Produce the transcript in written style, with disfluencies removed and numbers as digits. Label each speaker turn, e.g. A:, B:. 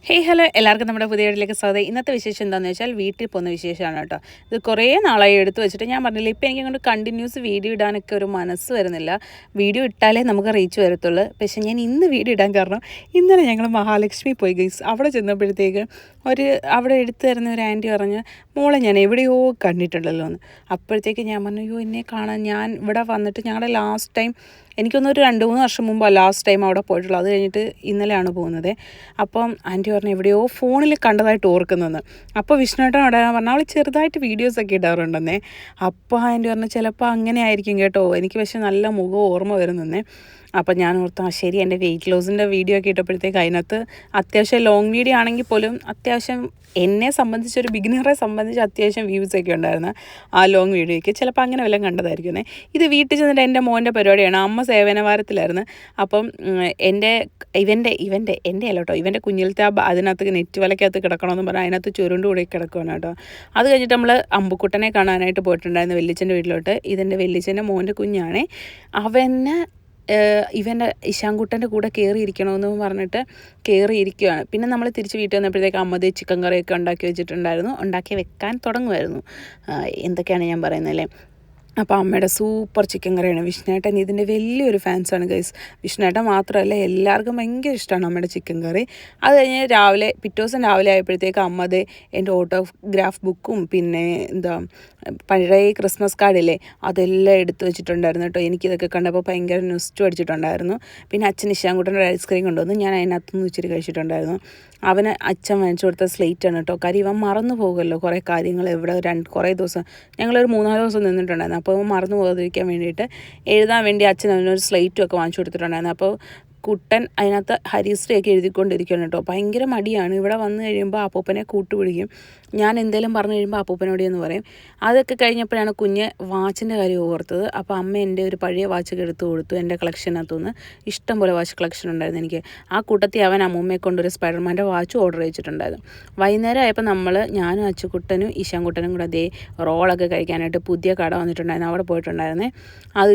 A: Hey hello എല്ലാവർക്കും നമ്മുടെ പുതിയ വീട്ടിലേക്ക് സ്വാഗതം. ഇന്നത്തെ വിശേഷം എന്താണെന്ന് വെച്ചാൽ വീട്ടിൽ പോകുന്ന വിശേഷമാണ് കേട്ടോ. ഇത് കുറേ നാളായി എടുത്ത് വെച്ചിട്ട് ഞാൻ പറഞ്ഞില്ല, ഇപ്പോൾ എനിക്കങ്ങോട്ട് കണ്ടിന്യൂസ് വീഡിയോ ഇടാനൊക്കെ ഒരു മനസ്സ് വരുന്നില്ല. വീഡിയോ ഇട്ടാലേ നമുക്ക് റീച്ച് വരത്തുള്ളൂ. പക്ഷേ ഞാൻ ഇന്ന് വീഡിയോ ഇടാൻ കാരണം ഇന്നലെ ഞങ്ങൾ മഹാലക്ഷ്മി പോയി ഗൈസ്. അവിടെ ചെന്നപ്പോഴത്തേക്ക് അവിടെ എടുത്തു തരുന്ന ഒരു ആൻറ്റി പറഞ്ഞ്, മോളെ ഞാൻ എവിടെയോ കണ്ടിട്ടുണ്ടല്ലോ എന്ന്. അപ്പോഴത്തേക്ക് ഞാൻ പറഞ്ഞു, അയ്യോ എന്നെ കാണാൻ ഞാൻ ഇവിടെ വന്നിട്ട് ഞങ്ങളുടെ ലാസ്റ്റ് ടൈം എനിക്കൊന്നും ഒരു 2-3 വർഷം മുമ്പാണ് ലാസ്റ്റ് ടൈം അവിടെ പോയിട്ടുള്ളൂ. അത് കഴിഞ്ഞിട്ട് ഇന്നലെയാണ് പോകുന്നത്. അപ്പം ആൻറ്റി പറഞ്ഞു എവിടെയോ ഫോണിൽ കണ്ടതായിട്ട് ഓർക്കുന്നതെന്ന്. അപ്പോൾ വിഷ്ണുവേട്ടൻ അവിടെ പറഞ്ഞു അവൾ ചെറുതായിട്ട് വീഡിയോസൊക്കെ ഇടാറുണ്ടെന്നേ. അപ്പോൾ ആൻറ്റി പറഞ്ഞു ചിലപ്പോൾ അങ്ങനെ ആയിരിക്കും കേട്ടോ, എനിക്ക് പക്ഷേ നല്ല മുഖം ഓർമ്മ വരുന്നേ. അപ്പം ഞാൻ ഓർത്തു ശരി, എൻ്റെ വെയിറ്റ് ലോസിൻ്റെ വീഡിയോ ഒക്കെ ഇട്ടപ്പോഴത്തേക്ക് അതിനകത്ത് അത്യാവശ്യം ലോങ് വീഡിയോ ആണെങ്കിൽ പോലും അത്യാവശ്യം എന്നെ സംബന്ധിച്ച് ഒരു ബിഗിനറെ സംബന്ധിച്ച് അത്യാവശ്യം വ്യൂസൊക്കെ ഉണ്ടായിരുന്നു ആ ലോങ് വീഡിയോയ്ക്ക്. ചിലപ്പോൾ അങ്ങനെ വല്ലതും കണ്ടതായിരിക്കുന്നേ. ഇത് വീട്ടിൽ ചെന്നിട്ട് എൻ്റെ മോൻ്റെ പരിപാടിയാണ്. അമ്മ സേവനവാരത്തിലായിരുന്നു. അപ്പം എൻ്റെ അല്ല കേട്ടോ, ഇവൻ്റെ കുഞ്ഞിലത്തെ അതിനകത്ത് നെറ്റ് വലക്കകത്ത് കിടക്കണമെന്ന് പറഞ്ഞാൽ അതിനകത്ത് ചുരുണ്ടുകൂടി കിടക്കുകയാണ് കേട്ടോ. അത് കഴിഞ്ഞിട്ട് നമ്മൾ അമ്പുക്കുട്ടനെ കാണാനായിട്ട് പോയിട്ടുണ്ടായിരുന്നു വെല്ലിച്ചൻ്റെ വീട്ടിലോട്ട്. ഇതെൻ്റെ വെല്ലിച്ചൻ്റെ മോൻ്റെ കുഞ്ഞാണേ. ഇവൻ്റെ ഇശാൻകുട്ടൻ്റെ കൂടെ കയറിയിരിക്കണമെന്ന് പറഞ്ഞിട്ട് കയറിയിരിക്കുകയാണ്. പിന്നെ നമ്മൾ തിരിച്ച് വീട്ടിൽ വന്നപ്പോഴത്തേക്ക് അമ്മ ചിക്കൻ കറിയൊക്കെ ഉണ്ടാക്കി വെച്ചിട്ടുണ്ടായിരുന്നു. ഉണ്ടാക്കി വെക്കാൻ തുടങ്ങുമായിരുന്നു. എന്തൊക്കെയാണ് ഞാൻ പറയുന്നതല്ലേ. അപ്പോൾ അമ്മയുടെ സൂപ്പർ ചിക്കൻ കറിയാണ്. വിഷ്ണുവേട്ടൻ ഇതിൻ്റെ വലിയൊരു ഫാൻസാണ് ഗൈസ്. വിഷ്ണുവേട്ടൻ മാത്രമല്ല എല്ലാവർക്കും ഭയങ്കര ഇഷ്ടമാണ് അമ്മയുടെ ചിക്കൻ കറി. അത് കഴിഞ്ഞ് പിറ്റേ ദിവസം രാവിലെ ആയപ്പോഴത്തേക്ക് അമ്മ എൻ്റെ ഓട്ടോഗ്രാഫ് ബുക്കും പിന്നെ പഴയ ക്രിസ്മസ് കാർഡില്ലേ അതെല്ലാം എടുത്തു വെച്ചിട്ടുണ്ടായിരുന്നു കേട്ടോ. എനിക്കിതൊക്കെ കണ്ടപ്പോൾ ഭയങ്കര നൊസ്റ്റു അടിച്ചിട്ടുണ്ടായിരുന്നു. പിന്നെ അച്ഛൻ ഇശാൻകുട്ടൻ്റെ ഐസ്ക്രീം കൊണ്ടുവന്ന് ഞാൻ അതിനകത്തുനിന്ന് ഇച്ചിരി കഴിച്ചിട്ടുണ്ടായിരുന്നു. അവന് അച്ഛൻ വാങ്ങിച്ചു കൊടുത്ത സ്ലേറ്റാണ് കേട്ടോ. കാര്യം ഇവൻ മറന്നു പോകുമല്ലോ കുറേ കാര്യങ്ങൾ. കുറേ ദിവസം ഞങ്ങളൊരു 3-4 ദിവസം നിന്നിട്ടുണ്ടായിരുന്നു. അപ്പോൾ മറന്നു പോകാതിരിക്കാൻ വേണ്ടിയിട്ട് എഴുതാൻ വേണ്ടി അച്ഛൻ അതിനൊരു സ്ലേറ്റും ഒക്കെ വാങ്ങിച്ചു കൊടുത്തിട്ടുണ്ടായിരുന്നു. അപ്പോൾ കുട്ടൻ അതിനകത്ത് ഹരിശ്രീയൊക്കെ എഴുതിക്കൊണ്ടിരിക്കുകയാണ് കേട്ടോ. ഭയങ്കര മടിയാണ്. ഇവിടെ വന്നു കഴിയുമ്പോൾ അപ്പൂപ്പനെ കൂട്ടുപിടിക്കും. ഞാൻ എന്തെങ്കിലും പറഞ്ഞു കഴിയുമ്പോൾ അപ്പൂപ്പനോടെന്ന് പറയും. അതൊക്കെ കഴിഞ്ഞപ്പോഴാണ് കുഞ്ഞ് വാച്ചിൻ്റെ കാര്യം ഓർത്തത്. അപ്പോൾ അമ്മ എൻ്റെ ഒരു പഴയ വാച്ചൊക്കെ എടുത്തു കൊടുത്തു. എൻ്റെ കളക്ഷനകത്തുനിന്ന് ഇഷ്ടം പോലെ വാച്ച് കളക്ഷൻ ഉണ്ടായിരുന്നു എനിക്ക്. ആ കൂട്ടത്തിൽ അവൻ അമ്മൂമ്മയെ കൊണ്ടൊരു സ്പൈഡർമാൻ്റെ വാച്ച് ഓർഡർ ചെയ്തിട്ടുണ്ടായിരുന്നു. വൈകുന്നേരം ആയപ്പോൾ ഞാനും അച്ചുകുട്ടനും ഇശാൻകുട്ടനും കൂടെ റോളൊക്കെ കഴിക്കാനായിട്ട് പുതിയ കട വന്നിട്ടുണ്ടായിരുന്നു. അവിടെ പോയിട്ടുണ്ടായിരുന്നേ. അത്